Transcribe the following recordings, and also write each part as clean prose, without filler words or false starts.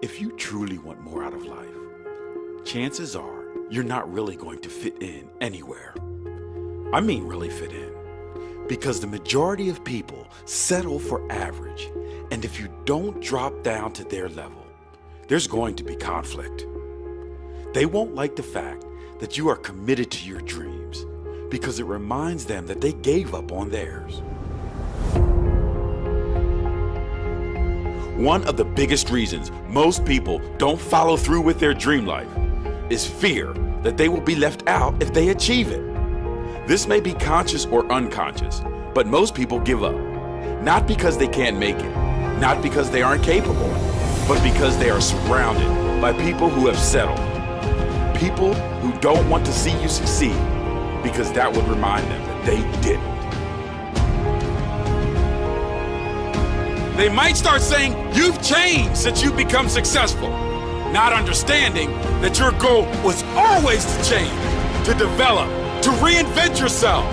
If you truly want more out of life, chances are you're not really going to fit in anywhere. I mean really fit in. Because the majority of people settle for average, and if you don't drop down to their level, there's going to be conflict. They won't like the fact that you are committed to your dreams because it reminds them that they gave up on theirs. One of the biggest reasons most people don't follow through with their dream life is fear that they will be left out if they achieve it. This may be conscious or unconscious, but most people give up. Not because they can't make it, not because they aren't capable, but because they are surrounded by people who have settled. People who don't want to see you succeed because that would remind them that they didn't. They might start saying, "You've changed since you've become successful," not understanding that your goal was always to change, to develop, to reinvent yourself.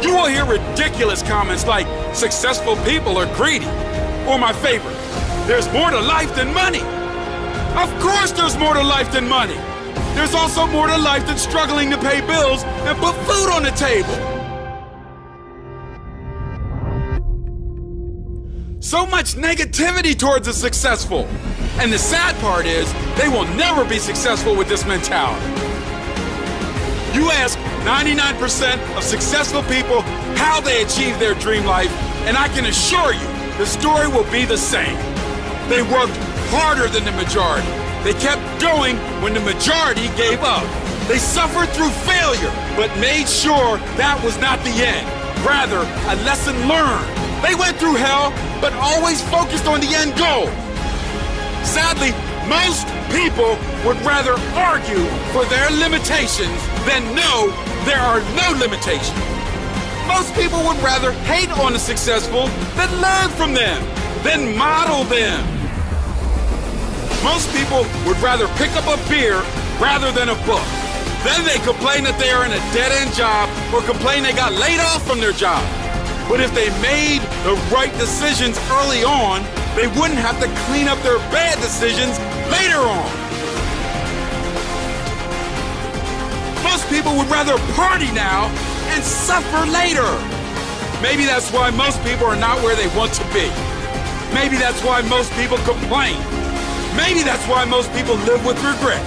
You will hear ridiculous comments like, "Successful people are greedy," or my favorite, "There's more to life than money." Of course there's more to life than money. There's also more to life than struggling to pay bills and put food on the table. So much negativity towards the successful. And the sad part is, they will never be successful with this mentality. You ask 99% of successful people how they achieve their dream life, and I can assure you, the story will be the same. They worked harder than the majority. They kept going when the majority gave up. They suffered through failure, but made sure that was not the end. Rather, a lesson learned. They went through hell, but always focused on the end goal. Sadly, most people would rather argue for their limitations than know there are no limitations. Most people would rather hate on the successful than learn from them, than model them. Most people would rather pick up a beer rather than a book. Then they complain that they are in a dead-end job or complain they got laid off from their job. But if they made the right decisions early on, they wouldn't have to clean up their bad decisions later on. Most people would rather party now and suffer later. Maybe that's why most people are not where they want to be. Maybe that's why most people complain. Maybe that's why most people live with regret.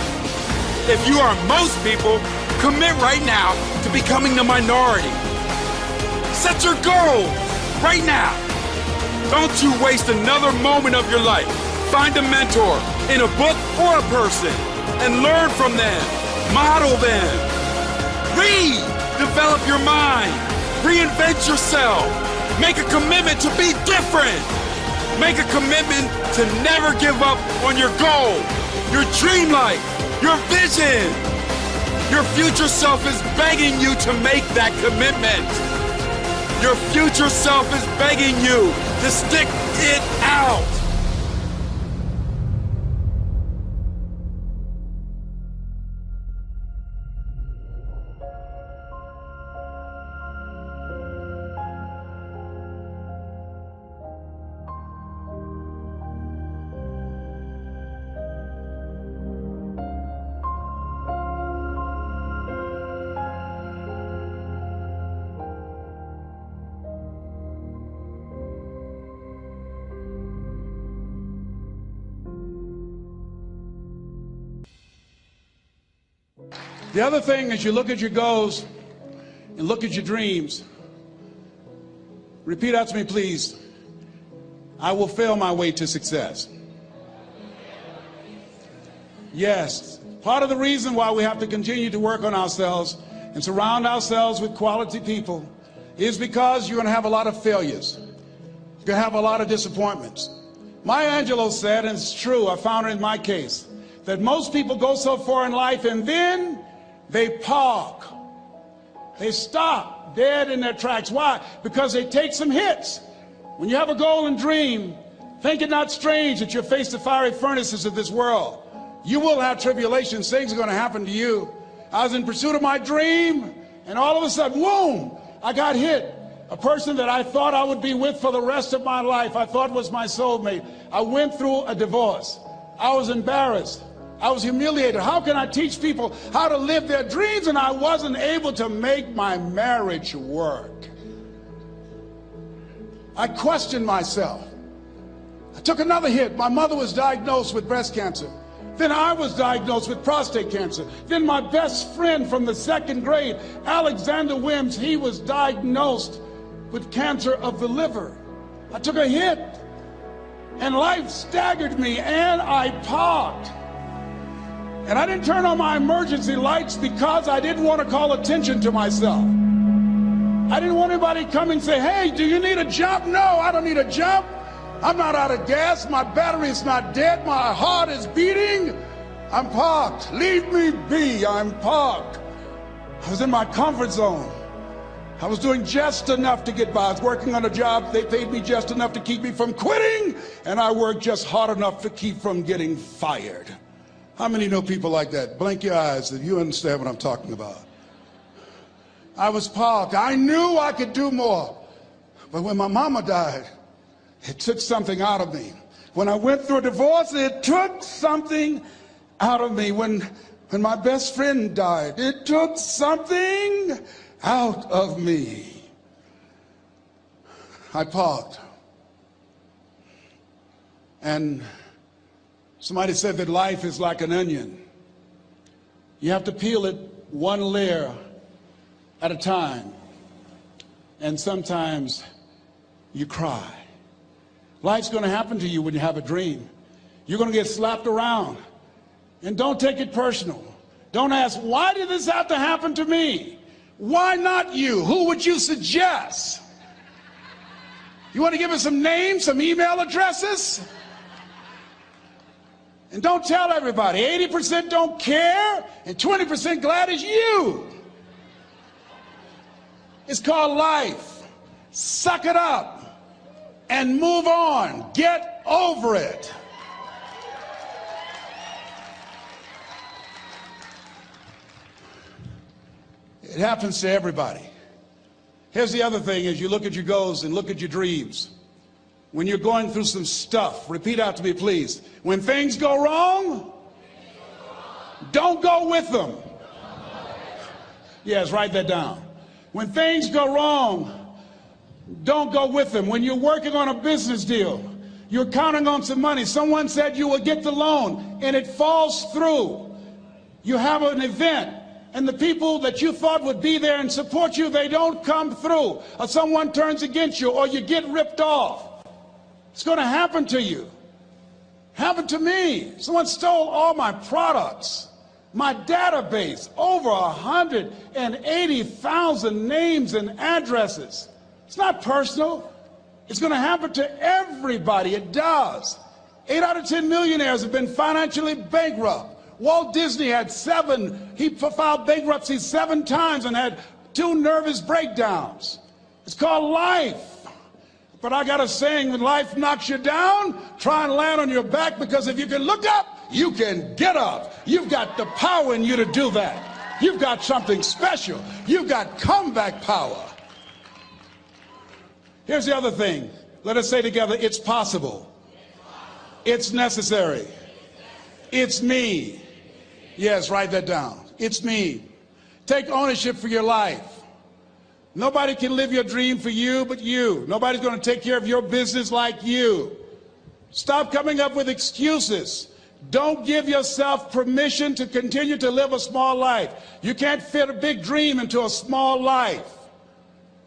If you are most people, commit right now to becoming the minority. Set your goals right now. Don't you waste another moment of your life. Find a mentor in a book or a person and learn from them. Model them. Read. Develop your mind. Reinvent yourself. Make a commitment to be different. Make a commitment to never give up on your goal, your dream life, your vision. Your future self is begging you to make that commitment. Your future self is begging you to stick it out. The other thing is you look at your goals and look at your dreams. Repeat out to me, please. I will fail my way to success. Yes, part of the reason why we have to continue to work on ourselves and surround ourselves with quality people is because you're going to have a lot of failures. You're going to have a lot of disappointments. Maya Angelou said, and it's true, I found it in my case, that most people go so far in life and then they park. They stop dead in their tracks. Why? Because they take some hits. When you have a goal and dream, think it not strange that you face the fiery furnaces of this world. You will have tribulations. Things are going to happen to you. I was in pursuit of my dream, and all of a sudden, boom, I got hit. A person that I thought I would be with for the rest of my life, I thought was my soulmate. I went through a divorce. I was embarrassed. I was humiliated. How can I teach people how to live their dreams and I wasn't able to make my marriage work? I questioned myself. I took another hit. My mother was diagnosed with breast cancer. Then I was diagnosed with prostate cancer. Then my best friend from the second grade, Alexander Wims, he was diagnosed with cancer of the liver. I took a hit and life staggered me and I parked. And I didn't turn on my emergency lights because I didn't want to call attention to myself. I didn't want anybody to come and say, hey, do you need a jump? No, I don't need a jump. I'm not out of gas. My battery is not dead. My heart is beating. I'm parked. Leave me be. I'm parked. I was in my comfort zone. I was doing just enough to get by. I was working on a job. They paid me just enough to keep me from quitting, and I worked just hard enough to keep from getting fired. How many know people like that? Blink your eyes if you understand what I'm talking about. I was parked. I knew I could do more. But when my mama died, it took something out of me. When I went through a divorce, it took something out of me. When my best friend died, it took something out of me. I parked. And somebody said that life is like an onion. You have to peel it one layer at a time. And sometimes you cry. Life's going to happen to you when you have a dream. You're going to get slapped around. And don't take it personal. Don't ask, why did this have to happen to me? Why not you? Who would you suggest? You want to give us some names, some email addresses? And don't tell everybody. 80% don't care and 20% glad it's you. It's called life. Suck it up and move on. Get over it. It happens to everybody. Here's the other thing as you look at your goals and look at your dreams. When you're going through some stuff, repeat out to me, please. When things go wrong, don't go with them. Yes, write that down. When things go wrong, don't go with them. When you're working on a business deal, you're counting on some money. Someone said you will get the loan, and it falls through. You have an event, and the people that you thought would be there and support you, they don't come through. Or someone turns against you, or you get ripped off. It's going to happen to you. Happened to me. Someone stole all my products. My database, over 180,000 names and addresses. It's not personal. It's going to happen to everybody. It does. 8 out of 10 millionaires have been financially bankrupt. Walt Disney had 7. He filed bankruptcy 7 times and had 2 nervous breakdowns. It's called life. But I got a saying, when life knocks you down, try and land on your back, because if you can look up, you can get up. You've got the power in you to do that. You've got something special. You've got comeback power. Here's the other thing. Let us say together, it's possible. It's necessary. It's me. Yes, write that down. It's me. Take ownership for your life. Nobody can live your dream for you but you. Nobody's going to take care of your business like you. Stop coming up with excuses. Don't give yourself permission to continue to live a small life. You can't fit a big dream into a small life.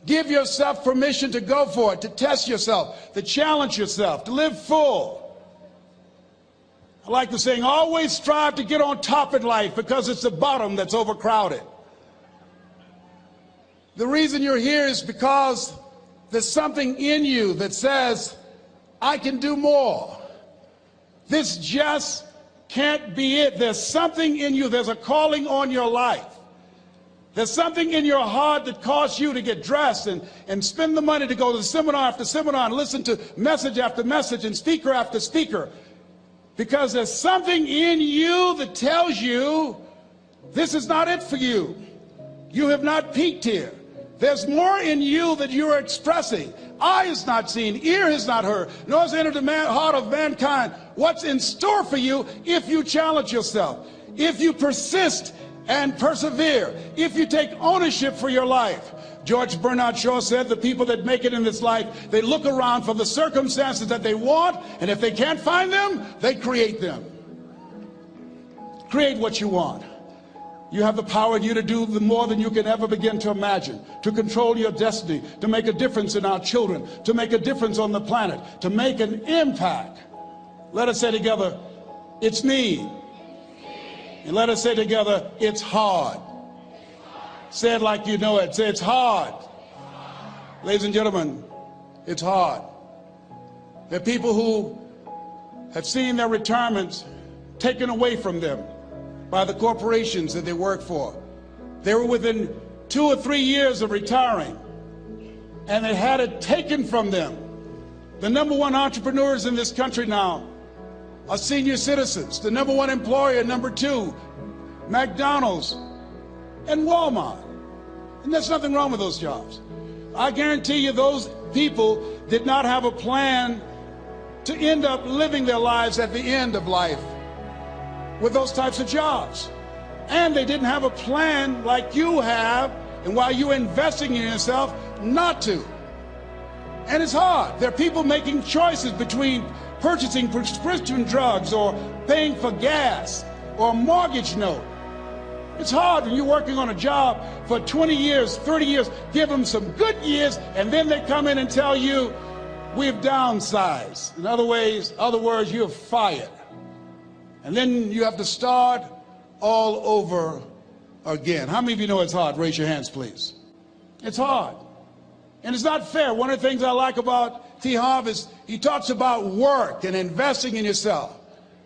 Give yourself permission to go for it, to test yourself, to challenge yourself, to live full. I like the saying, always strive to get on top in life, because it's the bottom that's overcrowded. The reason you're here is because there's something in you that says, I can do more. This just can't be it. There's something in you. There's a calling on your life. There's something in your heart that caused you to get dressed and spend the money to go to seminar after seminar and listen to message after message and speaker after speaker. Because there's something in you that tells you this is not it for you. You have not peaked here. There's more in you that you are expressing. Eye has not seen, ear has not heard, nor has entered the heart of mankind what's in store for you if you challenge yourself, if you persist and persevere, if you take ownership for your life. George Bernard Shaw said the people that make it in this life, they look around for the circumstances that they want, and if they can't find them, they create them. Create what you want. You have the power in you to do more than you can ever begin to imagine, to control your destiny, to make a difference in our children, to make a difference on the planet, to make an impact. Let us say together, it's me. And let us say together, it's hard. Say it like you know it. Say it's hard. Ladies and gentlemen, it's hard. There are people who have seen their retirements taken away from them by the corporations that they work for. They were within 2 or 3 years of retiring, and they had it taken from them. The #1 entrepreneurs in this country now are senior citizens. The #1 employer, #2, McDonald's and Walmart. And there's nothing wrong with those jobs. I guarantee you those people did not have a plan to end up living their lives at the end of life with those types of jobs. And they didn't have a plan like you have, and while you're investing in yourself, not to. And it's hard. There are people making choices between purchasing prescription drugs or paying for gas or a mortgage note. It's hard when you're working on a job for 20 years, 30 years, give them some good years, and then they come in and tell you, we've downsized. In other words, you're fired. And then you have to start all over again. How many of you know it's hard? Raise your hands, please. It's hard. And it's not fair. One of the things I like about T. Harv is he talks about work and investing in yourself.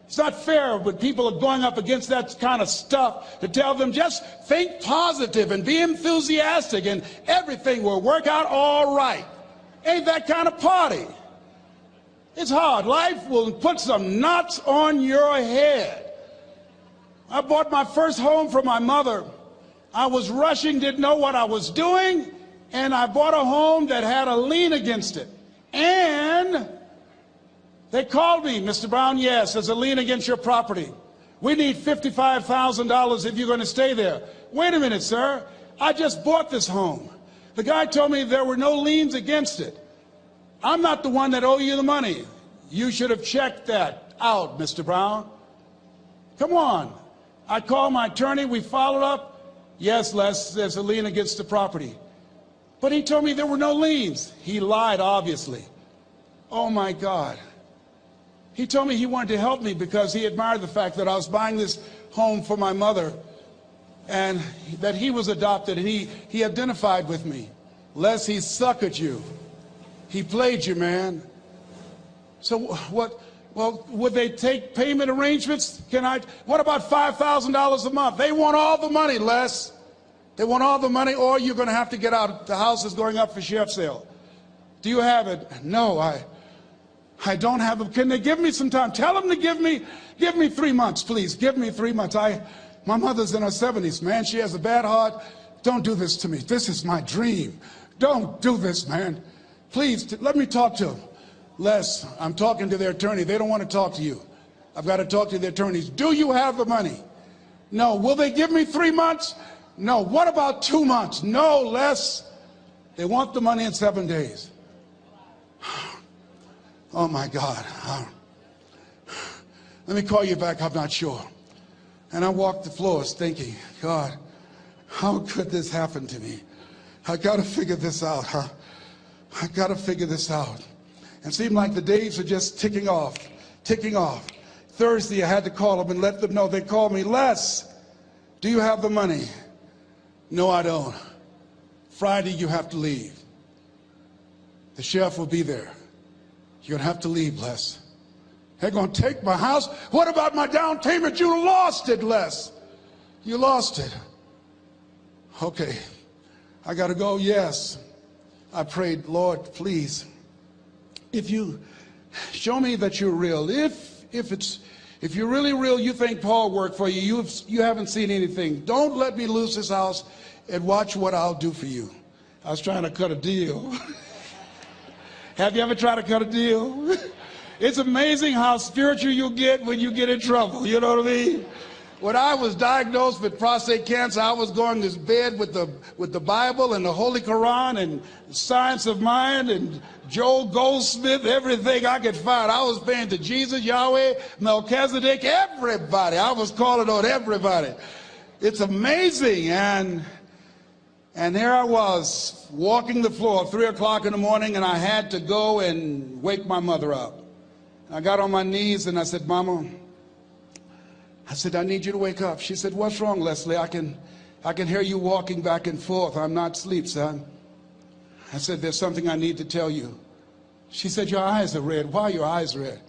It's not fair when people are going up against that kind of stuff to tell them just think positive and be enthusiastic and everything will work out all right. Ain't that kind of party. It's hard. Life will put some knots on your head. I bought my first home for my mother. I was rushing, didn't know what I was doing, and I bought a home that had a lien against it. And they called me, Mr. Brown, yes, there's a lien against your property. We need $55,000 if you're going to stay there. Wait a minute, sir. I just bought this home. The guy told me there were no liens against it. I'm not the one that owe you the money. You should have checked that out, Mr. Brown. Come on. I called my attorney. We followed up. Yes, Les, there's a lien against the property. But he told me there were no liens. He lied, obviously. Oh, my God. He told me he wanted to help me because he admired the fact that I was buying this home for my mother and that he was adopted, and he identified with me. Les, he suckered you. He played you, man. So what? Well, would they take payment arrangements? What about $5,000 a month? They want all the money, Les. They want all the money, or you're going to have to get out. The house is going up for sheriff sale. Do you have it? No, I don't have it. Can they give me some time? Tell them to give me 3 months, please. Give me 3 months. My mother's in her 70s, man. She has a bad heart. Don't do this to me. This is my dream. Don't do this, man. Please, let me talk to them. Les, I'm talking to their attorney. They don't want to talk to you. I've got to talk to their attorneys. Do you have the money? No. Will they give me 3 months? No. What about 2 months? No, Les. They want the money in 7 days. Oh, my God. Let me call you back. I'm not sure. And I walked the floors thinking, God, how could this happen to me? I got to figure this out, huh? I got to figure this out. It seemed like the days are just ticking off, ticking off. Thursday, I had to call them and let them know. They called me, Les, do you have the money? No, I don't. Friday, you have to leave. The sheriff will be there. You're going to have to leave, Les. They're going to take my house. What about my down payment? You lost it, Les. You lost it. Okay. I got to go. Yes. I prayed, Lord, please, if you show me that you're real, if you're really real, you think Paul worked for you, you haven't seen anything. Don't let me lose this house and watch what I'll do for you. I was trying to cut a deal. Have you ever tried to cut a deal? It's amazing how spiritual you get when you get in trouble. You know what I mean? When I was diagnosed with prostate cancer, I was going to bed with the Bible and the Holy Quran and Science of Mind and Joel Goldsmith, everything I could find. I was praying to Jesus, Yahweh, Melchizedek, everybody. I was calling on everybody. It's amazing. And here I was walking the floor at 3 o'clock in the morning, and I had to go and wake my mother up. I got on my knees and I said, Mama, I said, I need you to wake up. She said, what's wrong, Leslie? I can hear you walking back and forth. I'm not asleep, son. I said, there's something I need to tell you. She said, your eyes are red. Why are your eyes red?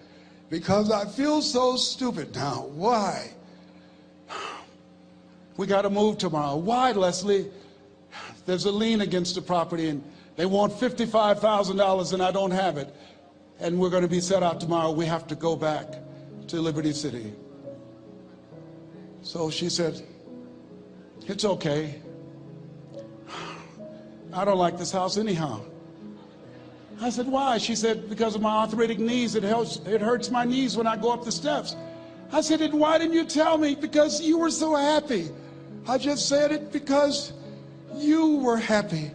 Because I feel so stupid now. Why? We got to move tomorrow. Why, Leslie? There's a lien against the property and they want $55,000 and I don't have it. And we're going to be set out tomorrow. We have to go back to Liberty City. So she said, it's okay. I don't like this house anyhow. I said, why? She said, because of my arthritic knees, it hurts my knees when I go up the steps. I said, and why didn't you tell me? Because you were so happy. I just said it because you were happy.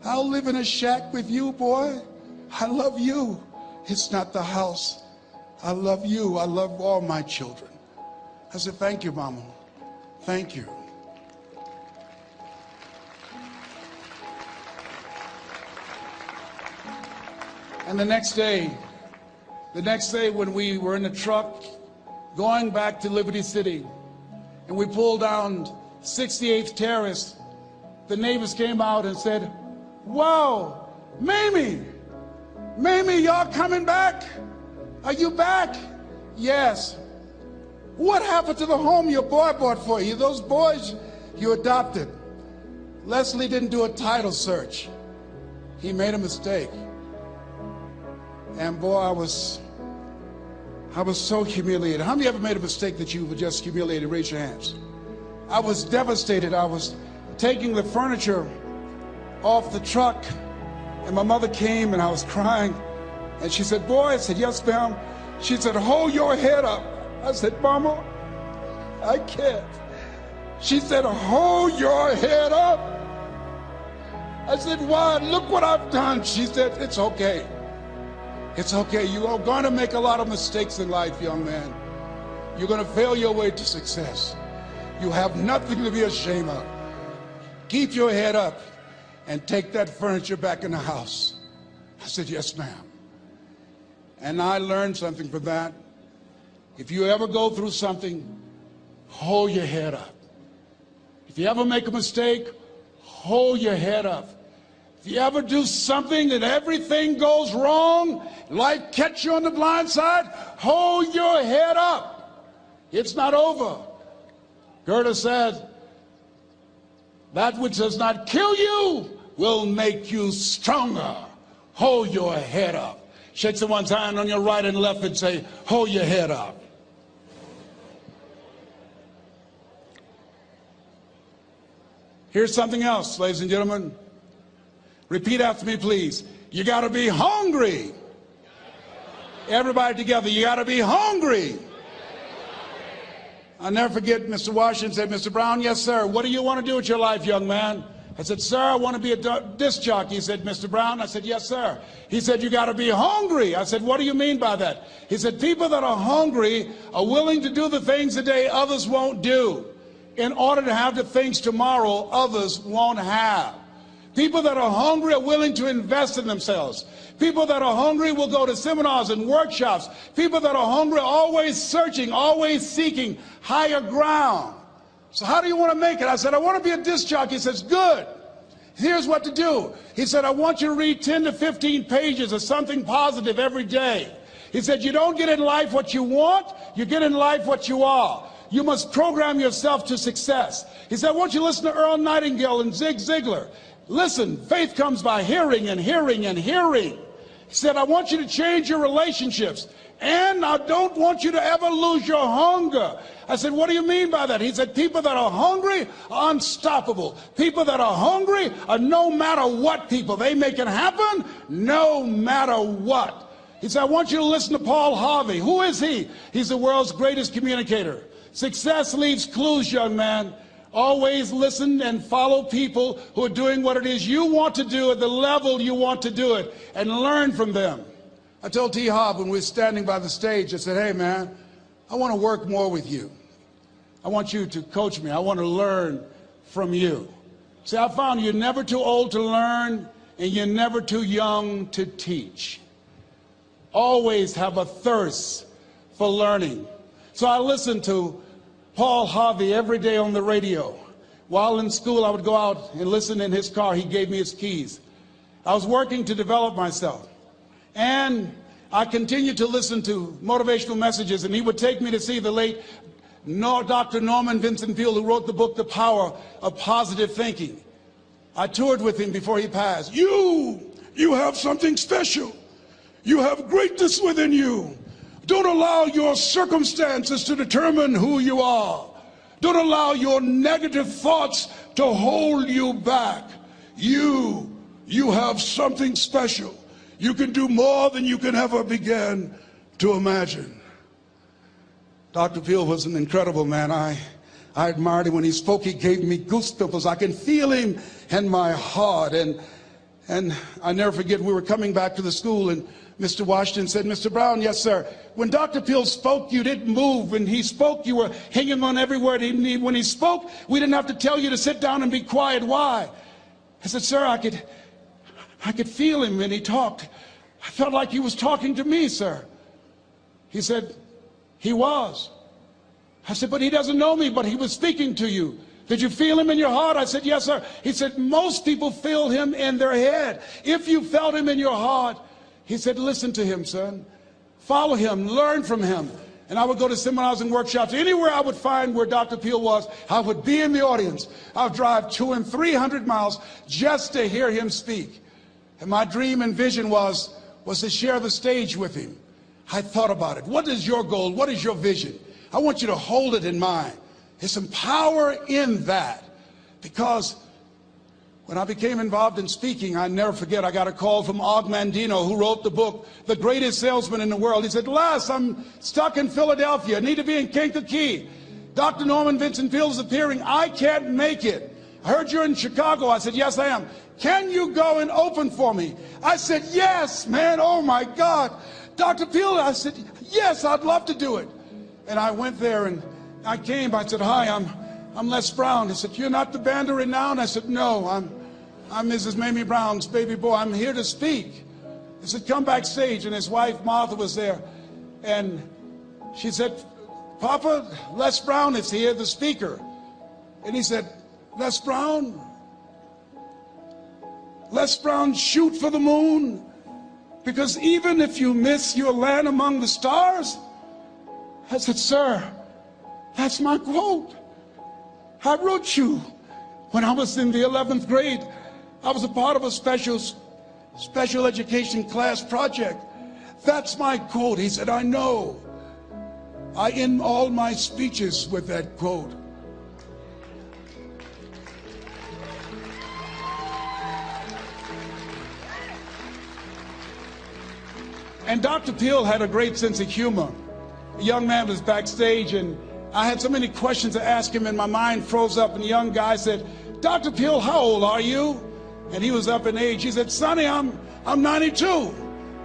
I'll live in a shack with you, boy. I love you. It's not the house. I love you. I love all my children. I said, thank you, Mama. Thank you. And the next day when we were in the truck going back to Liberty City and we pulled down 68th Terrace, the neighbors came out and said, whoa, Mamie, y'all coming back? Are you back? Yes. What happened to the home your boy bought for you? Those boys you adopted. Leslie didn't do a title search. He made a mistake. And boy, I was so humiliated. How many ever made a mistake that you were just humiliated? Raise your hands. I was devastated. I was taking the furniture off the truck and my mother came and I was crying and she said, boy, I said, yes, ma'am. She said, hold your head up. I said, Mama, I can't. She said, hold your head up. I said, why? Look what I've done. She said, it's okay. It's okay. You are going to make a lot of mistakes in life, young man. You're going to fail your way to success. You have nothing to be ashamed of. Keep your head up and take that furniture back in the house. I said, yes, ma'am. And I learned something from that. If you ever go through something, hold your head up. If you ever make a mistake, hold your head up. If you ever do something that everything goes wrong, life catch you on the blind side, hold your head up. It's not over. Goethe said, that which does not kill you will make you stronger. Hold your head up. Shake someone's hand on your right and left and say, hold your head up. Here's something else, ladies and gentlemen. Repeat after me, please. You got to be hungry. Everybody together, you got to be hungry. I'll never forget Mr. Washington said, Mr. Brown, yes, sir. What do you want to do with your life, young man? I said, sir, I want to be a disc jockey. He said, Mr. Brown? I said, yes, sir. He said, you got to be hungry. I said, what do you mean by that? He said, people that are hungry are willing to do the things today others won't do in order to have the things tomorrow others won't have. People that are hungry are willing to invest in themselves. People that are hungry will go to seminars and workshops. People that are hungry are always searching, always seeking higher ground. So how do you want to make it? I said, I want to be a disc jockey. He says, good. Here's what to do. He said, I want you to read 10 to 15 pages of something positive every day. He said, you don't get in life what you want, you get in life what you are. You must program yourself to success. He said, I want you to listen to Earl Nightingale and Zig Ziglar. Listen, faith comes by hearing and hearing and hearing. He said, I want you to change your relationships. And I don't want you to ever lose your hunger. I said, what do you mean by that? He said, people that are hungry are unstoppable. People that are hungry are no matter what people. They make it happen no matter what. He said, I want you to listen to Paul Harvey. Who is he? He's the world's greatest communicator. Success leaves clues, young man. Always listen and follow people who are doing what it is you want to do at the level you want to do it, and learn from them. I told T. Harv when we were standing by the stage, I said, hey man, I want to work more with you. I want you to coach me. I want to learn from you. See, I found you're never too old to learn, and you're never too young to teach. Always have a thirst for learning. So I listened to Paul Harvey every day on the radio. While in school, I would go out and listen in his car. He gave me his keys. I was working to develop myself. And I continued to listen to motivational messages, and he would take me to see the late Dr. Norman Vincent Peale, who wrote the book, The Power of Positive Thinking. I toured with him before he passed. You have something special. You have greatness within you. Don't allow your circumstances to determine who you are. Don't allow your negative thoughts to hold you back. You have something special. You can do more than you can ever begin to imagine. Dr. Peale was an incredible man. I admired him. When he spoke, he gave me goosebumps. I can feel him in my heart. And I never forget, we were coming back to the school, and Mr. Washington said, Mr. Brown, yes, sir. When Dr. Peale spoke, you didn't move. When he spoke, you were hanging on every word. When he spoke, we didn't have to tell you to sit down and be quiet. Why? I said, sir, I could feel him when he talked. I felt like he was talking to me, sir. He said, he was. I said, but he doesn't know me, but he was speaking to you. Did you feel him in your heart? I said, yes, sir. He said, most people feel him in their head. If you felt him in your heart, he said, listen to him, son. Follow him, learn from him. And I would go to seminars and workshops. Anywhere I would find where Dr. Peale was, I would be in the audience. I would drive 200 and 300 miles just to hear him speak. And my dream and vision was to share the stage with him. I thought about it. What is your goal? What is your vision? I want you to hold it in mind. There's some power in that. Because when I became involved in speaking, I never forget, I got a call from Og Mandino, who wrote the book, The Greatest Salesman in the World. He said, Les, I'm stuck in Philadelphia. I need to be in Kankakee. Dr. Norman Vincent Peale is appearing. I can't make it. I heard you're in Chicago. I said, yes, I am. Can you go and open for me? I said, yes, man. Oh, my God. Dr. Peale, I said, yes, I'd love to do it. And I went there and I came. I said, hi, I'm Les Brown. He said, you're not the band of renown? I said, no, I'm Mrs. Mamie Brown's baby boy. I'm here to speak. He said, come backstage. And his wife, Martha, was there. And she said, Papa, Les Brown is here, the speaker. And he said, Les Brown? Les Brown, shoot for the moon? Because even if you miss, you'll land among the stars? I said, sir, that's my quote. I wrote you when I was in the 11th grade. I was a part of a special education class project. That's my quote. He said, I know. I end all my speeches with that quote. And Dr. Peale had a great sense of humor. A young man was backstage, and I had so many questions to ask him, and my mind froze up, and the young guy said, Dr. Peale, how old are you? And he was up in age. He said, Sonny, I'm 92.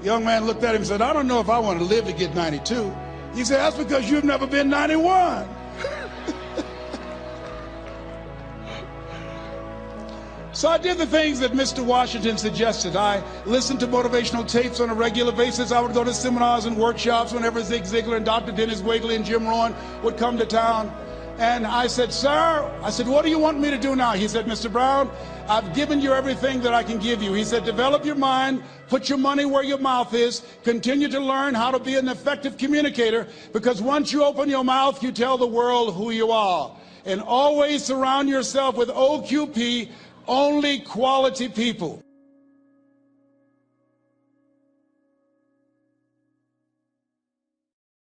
The young man looked at him and said, I don't know if I want to live to get 92. He said, that's because you've never been 91. So I did the things that Mr. Washington suggested. I listened to motivational tapes on a regular basis. I would go to seminars and workshops whenever Zig Ziglar and Dr. Dennis Wagley and Jim Rohn would come to town. And I said, sir, what do you want me to do now? He said, Mr. Brown, I've given you everything that I can give you. He said, develop your mind, put your money where your mouth is, continue to learn how to be an effective communicator, because once you open your mouth, you tell the world who you are. And always surround yourself with OQP, only quality people.